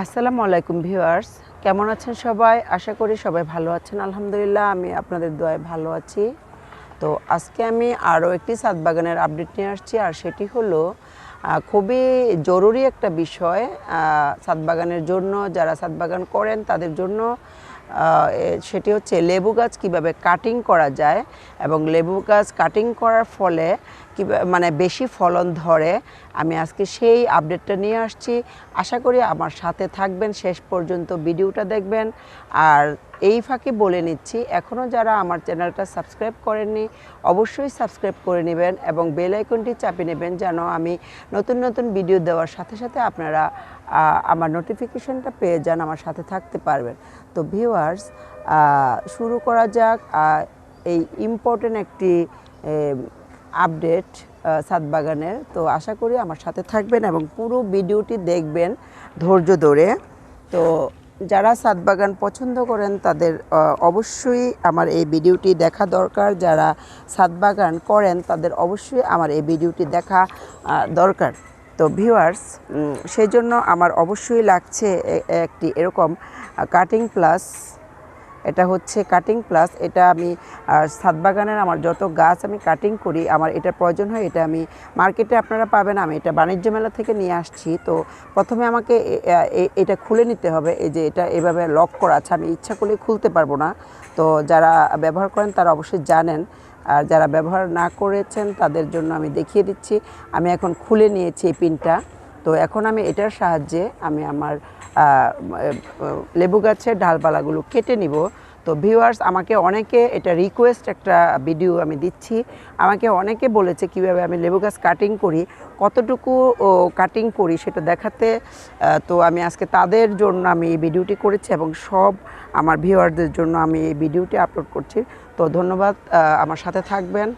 আসসালামু আলাইকুম ভিউয়ার্স, কেমন আছেন সবাই? আশা করি সবাই ভালো আছেন। আলহামদুলিল্লাহ, আমি আপনাদের দোয়ায় ভালো আছি। তো আজকে আমি আরও একটি ছাদ বাগানের আপডেট নিয়ে আসছি, আর সেটি হলো খুবই জরুরি একটা বিষয় ছাদ বাগানের জন্য। যারা ছাদ বাগান করেন তাদের জন্য সেটি হচ্ছে লেবু গাছ কিভাবে কাটিং করা যায় এবং লেবু গাছ কাটিং করার ফলে মানে বেশি ফলন ধরে। আমি আজকে সেই আপডেটটা নিয়ে আসছি। আশা করি আমার সাথে থাকবেন, শেষ পর্যন্ত ভিডিওটা দেখবেন। আর এই ফাঁকে বলে নিচ্ছি, এখনও যারা আমার চ্যানেলটা সাবস্ক্রাইব করেননি অবশ্যই সাবস্ক্রাইব করে নেবেন এবং বেল আইকনটি চাপিয়ে নেবেন, যেন আমি নতুন নতুন ভিডিও দেওয়ার সাথে সাথে আপনারা আমার নোটিফিকেশনটা পেয়ে যান, আমার সাথে থাকতে পারবেন। তো ভিউয়ার্স, শুরু করা যাক এই ইম্পর্টেন্ট একটি আপডেট ছাদ বাগানের। তো আশা করি আমার সাথে থাকবেন এবং পুরো ভিডিওটি দেখবেন ধৈর্য ধরে। তো যারা ছাদ বাগান পছন্দ করেন তাদের অবশ্যই আমার এই ভিডিওটি দেখা দরকার। যারা ছাদ বাগান করেন তাদের অবশ্যই আমার এই ভিডিওটি দেখা দরকার। তো ভিউয়ার্স, সেই জন্য আমার অবশ্যই লাগছে একটি এরকম কাটিং প্লাস। এটা হচ্ছে কাটিং প্লাস। এটা আমি ছাদ বাগানের আমার যত গাছ আমি কাটিং করি আমার এটা প্রয়োজন হয়। এটা আমি মার্কেটে আপনারা পাবেন, আমি এটা বাণিজ্য মেলা থেকে নিয়ে আসছি। তো প্রথমে আমাকে এটা খুলে নিতে হবে। এই যে এটা এভাবে লক করা আছে, আমি ইচ্ছা করলে খুলতে পারবো না। তো যারা ব্যবহার করেন তারা অবশ্যই জানেন, আর যারা ব্যবহার না করেছেন তাদের জন্য আমি দেখিয়ে দিচ্ছি। আমি এখন খুলে নিয়েছি এই পিনটা। তো এখন আমি এটার সাহায্যে আমি আমার লেবু গাছের ডালপালাগুলো কেটে নিব। তো ভিউয়ার্স, আমাকে অনেকে এটা রিকোয়েস্ট একটা ভিডিও আমি দিচ্ছি। আমাকে অনেকে বলেছে কিভাবে আমি লেবু গাছ কাটিং করি, কতটুকু কাটিং করি সেটা দেখাতে। তো আমি আজকে তাদের জন্য আমি এই ভিডিওটি করেছি এবং সব আমার ভিউয়ারদের জন্য আমি এই ভিডিওটি আপলোড করছি। তো ধন্যবাদ, আমার সাথে থাকবেন।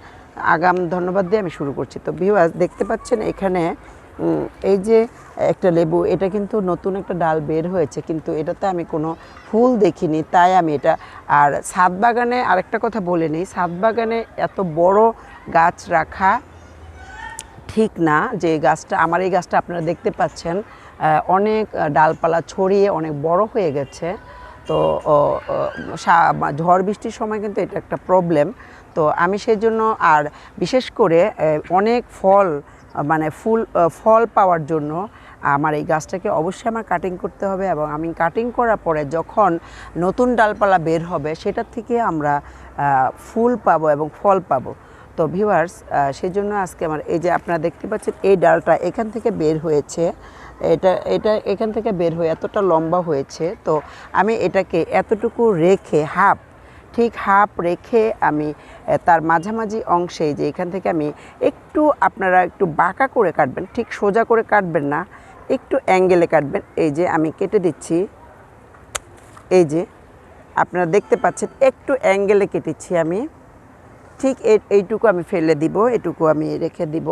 আগাম ধন্যবাদ দিয়ে আমি শুরু করছি। তো ভিউয়ার্স, দেখতে পাচ্ছেন এখানে এই যে একটা লেবু, এটা কিন্তু নতুন একটা ডাল বের হয়েছে, কিন্তু এটাতে আমি কোনো ফুল দেখিনি, তাই আমি এটা। আর ছাদ বাগানে আরেকটা কথা বলে নিই, ছাদ বাগানে এত বড় গাছ রাখা ঠিক না। যে গাছটা আমার, এই গাছটা আপনারা দেখতে পাচ্ছেন অনেক ডালপালা ছড়িয়ে অনেক বড় হয়ে গেছে। তো ঝড় বৃষ্টির সময় কিন্তু এটা একটা প্রবলেম। তো আমি সেই জন্য, আর বিশেষ করে অনেক মানে ফল পাওয়ার জন্য আমার এই গাছটাকে অবশ্যই আমার কাটিং করতে হবে। এবং আমি কাটিং করার পরে যখন নতুন ডালপালা বের হবে সেটার থেকে আমরা ফুল পাবো এবং ফল পাবো। তো ভিউয়ার্স, সেই জন্য আজকে আমার এই যে আপনারা দেখতে পাচ্ছেন এই ডালটা এখান থেকে বের হয়েছে, এটা এখান থেকে বের হয়ে এতটা লম্বা হয়েছে। তো আমি এটাকে এতটুকু রেখে ঠিক হাফ রেখে আমি তার মাঝামাঝি অংশে, যে এখান থেকে আমি আপনারা একটু বাঁকা করে কাটবেন, ঠিক সোজা করে কাটবেন না, একটু অ্যাঙ্গেলে কাটবেন। এই যে আমি কেটে দিচ্ছি, এই যে আপনারা দেখতে পাচ্ছেন একটু অ্যাঙ্গেলে কেটেছি আমি। ঠিক এইটুকু আমি ফেলে দিব, এটুকু আমি রেখে দিব।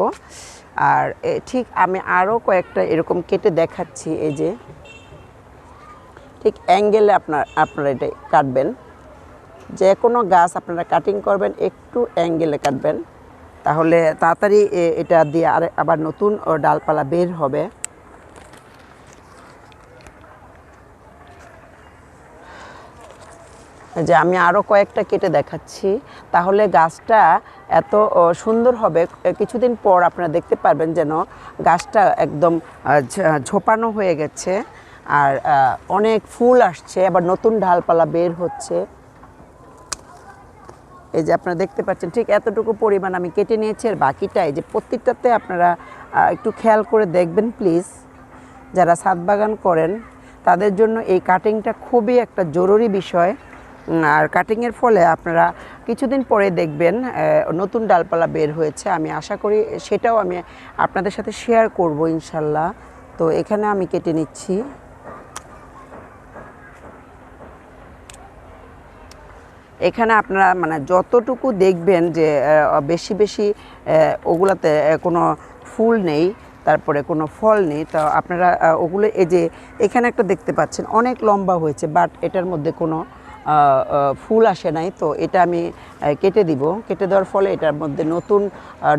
আর ঠিক আমি আরও কয়েকটা এরকম কেটে দেখাচ্ছি। এই যে ঠিক অ্যাঙ্গেলে আপনারা এটা কাটবেন। যে কোনো গাছ আপনারা কাটিং করবেন একটু অ্যাঙ্গেলে কাটবেন, তাহলে তাড়াতাড়ি এটা দিয়ে আবার নতুন ডালপালা বের হবে। যে আমি আরও কয়েকটা কেটে দেখাচ্ছি, তাহলে গাছটা এত সুন্দর হবে। কিছুদিন পর আপনারা দেখতে পারবেন যেন গাছটা একদম ঝোপানো হয়ে গেছে, আর অনেক ফুল আসছে, আবার নতুন ডালপালা বের হচ্ছে। এই যে আপনারা দেখতে পাচ্ছেন ঠিক এতটুকু পরিমাণ আমি কেটে নিয়েছি। আর বাকিটা এই যে প্রত্যেকটাতে আপনারা একটু খেয়াল করে দেখবেন প্লিজ। যারা ছাদ বাগান করেন তাদের জন্য এই কাটিংটা খুবই একটা জরুরি বিষয়। আর কাটিংয়ের ফলে আপনারা কিছুদিন পরে দেখবেন নতুন ডালপালা বের হয়েছে। আমি আশা করি সেটাও আমি আপনাদের সাথে শেয়ার করব ইনশাল্লাহ। তো এখানে আমি কেটে নিচ্ছি। এখানে আপনারা মানে যতটুকু দেখবেন যে বেশি বেশি ওগুলাতে কোনো ফুল নেই, তারপরে কোনো ফল নেই, তো আপনারা ওগুলো, এই যে এখানে একটা দেখতে পাচ্ছেন অনেক লম্বা হয়েছে, বাট এটার মধ্যে কোনো ফুল আসে নাই, তো এটা আমি কেটে দিব। কেটে দেওয়ার ফলে এটার মধ্যে নতুন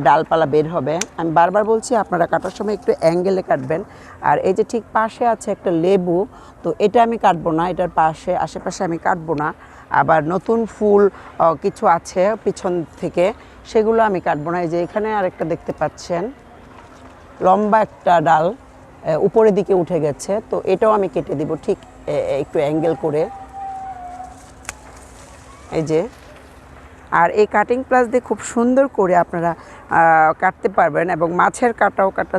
ডালপালা বের হবে। আমি বারবার বলছি আপনারা কাটার সময় একটু অ্যাঙ্গেলে কাটবেন। আর এই যে ঠিক পাশে আছে একটা লেবু, তো এটা আমি কাটবো না, এটার পাশে আশেপাশে আমি কাটবো না। আবার নতুন ফুল কিছু আছে পিছন থেকে, সেগুলো আমি কাটবো না। এই যে এখানে আরেকটা দেখতে পাচ্ছেন লম্বা একটা ডাল উপরের দিকে উঠে গেছে, তো এটাও আমি কেটে দিব ঠিক একটু অ্যাঙ্গেল করে। এই যে, আর এই কাটিং প্লাস দিয়ে খুব সুন্দর করে আপনারা কাটতে পারবেন, এবং মাছের কাটাও কাটা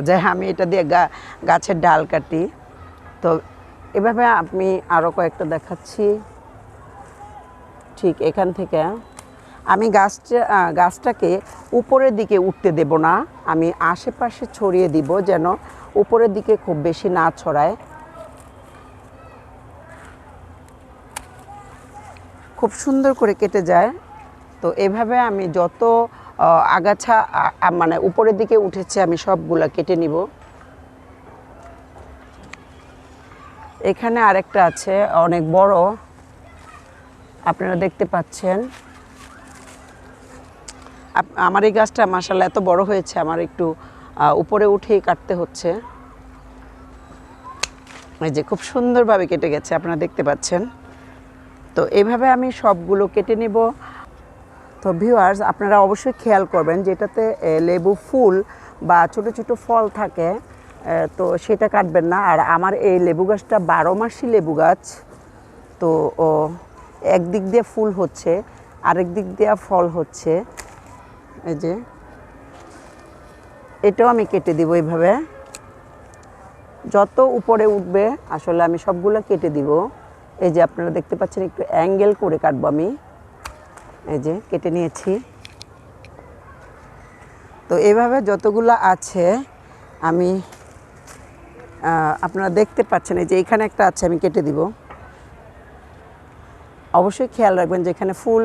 যায়, আমি এটা দিয়ে গাছের ডাল কাটি। তো এভাবে আমি আরও কয়েকটা দেখাচ্ছি। ঠিক এখান থেকে আমি গাছটাকে উপরের দিকে উঠতে দেব না, আমি আশেপাশে ছড়িয়ে দিব যেন উপরের দিকে খুব বেশি না ছড়ায়। খুব সুন্দর করে কেটে যায়। তো এভাবে আমি যত আগাছা মানে উপরের দিকে উঠেছে আমি সবগুলা কেটে নিব। এখানে আরেকটা আছে অনেক বড়, আপনারা দেখতে পাচ্ছেন। আমার এই গাছটা মাশাআল্লাহ এত বড় হয়েছে, আমার একটু উপরে উঠেই কাটতে হচ্ছে। এই যে খুব সুন্দরভাবে কেটে গেছে, আপনারা দেখতে পাচ্ছেন। তো এইভাবে আমি সবগুলো কেটে নেব। তো ভিউয়ার্স, আপনারা অবশ্যই খেয়াল করবেন যেটাতে লেবু ফুল বা ছোট ছোট ফল থাকে, তো সেটা কাটবেন না। আর আমার এই লেবু গাছটা 12 মাসই লেবু গাছ, তো একদিক দিয়ে ফুল হচ্ছে, আরেক দিক দিয়ে ফল হচ্ছে। এই যে এটাও আমি কেটে দিব এইভাবে, যত উপরে উঠবে আসলে আমি সবগুলো কেটে দিব। এই যে আপনারা দেখতে পাচ্ছেন একটু অ্যাঙ্গেল করে কাটবো আমি। এই যে কেটে নিয়েছি। তো এইভাবে যতগুলো আছে আমি আপনারা দেখতে পাচ্ছেন। এই যে এখানে একটা আছে, আমি কেটে দিব। অবশ্যই খেয়াল রাখবেন যেখানে ফুল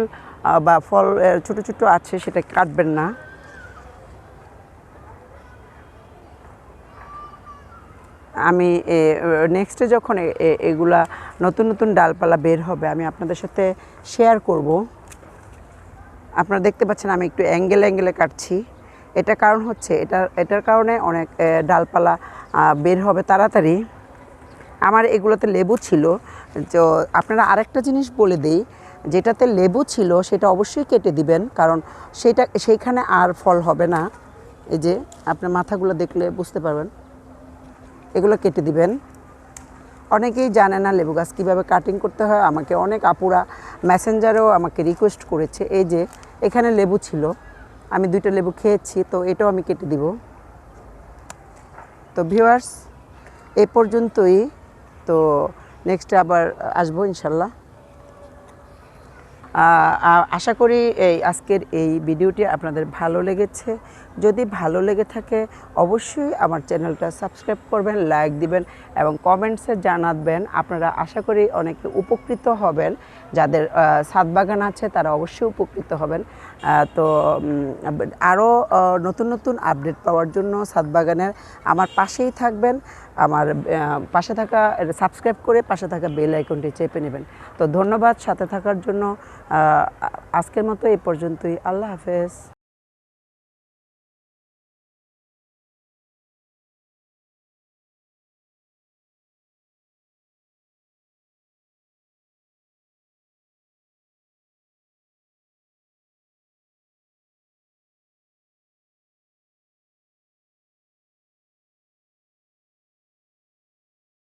বা ফল ছোট ছোট আছে সেটা কাটবেন না। আমি নেক্সটে যখন এগুলা নতুন নতুন ডালপালা বের হবে আমি আপনাদের সাথে শেয়ার করব। আপনারা দেখতে পাচ্ছেন আমি একটু অ্যাঙ্গেলে কাটছি। এটা কারণ হচ্ছে এটার কারণে অনেক ডালপালা বের হবে তাড়াতাড়ি। আমার এগুলোতে লেবু ছিল, তো আপনারা আরেকটা জিনিস বলে দিই, যেটাতে লেবু ছিল সেটা অবশ্যই কেটে দিবেন, কারণ সেইখানে আর ফল হবে না। এই যে আপনার মাথাগুলো দেখলে বুঝতে পারবেন, এগুলো কেটে দিবেন। অনেকেই জানে না লেবু গাছ কীভাবে কাটিং করতে হয়। আমাকে অনেক আপুরা মেসেঞ্জারেও আমাকে রিকোয়েস্ট করেছে। এই যে এখানে লেবু ছিল, আমি 2টা লেবু খেয়েছি, তো এটাও আমি কেটে দিব। তো ভিউয়ার্স, এই পর্যন্তই। তো নেক্সটে আবার আসবো ইনশাল্লাহ। আশা করি আজকের এই ভিডিওটি আপনাদের ভালো লেগেছে। যদি ভালো লেগে থাকে অবশ্যই আমার চ্যানেলটা সাবস্ক্রাইব করবেন, লাইক দিবেন এবং কমেন্টসে জানাবেন। আপনারা আশা করি অনেকে উপকৃত হবেন, যাদের ছাদ বাগান আছে তারা অবশ্যই উপকৃত হবেন। তো আরও নতুন নতুন আপডেট পাওয়ার জন্য ছাদ বাগানের আমার পাশেই থাকবেন। আমার পাশে থাকা সাবস্ক্রাইব করে পাশে থাকা বেল আইকনটি চেপে নেবেন। তো ধন্যবাদ সাথে থাকার জন্য। আজকের মতো এই পর্যন্তই। আল্লাহ হাফেজ।